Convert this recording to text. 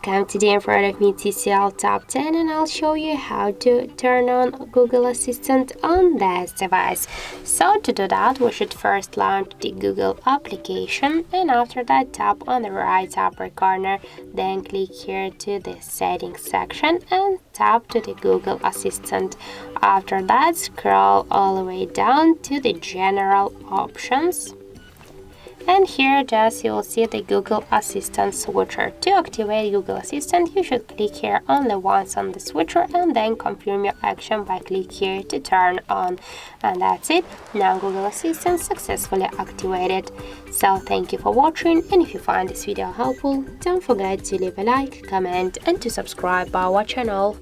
Welcome. Today in front of me TCL Top 10 and I'll show you how to turn on Google Assistant on this device. So to do that, we should first launch the Google application, and after that tap on the right upper corner, then click here to the settings section and tap to the Google Assistant. After that, scroll all the way down to the general options. And here just you will see the Google Assistant switcher. To activate Google Assistant, you should click here only once on the switcher and then confirm your action by click here to turn on. And that's it. Now Google Assistant successfully activated. So thank you for watching, and if you find this video helpful, don't forget to leave a like, comment and to subscribe our channel.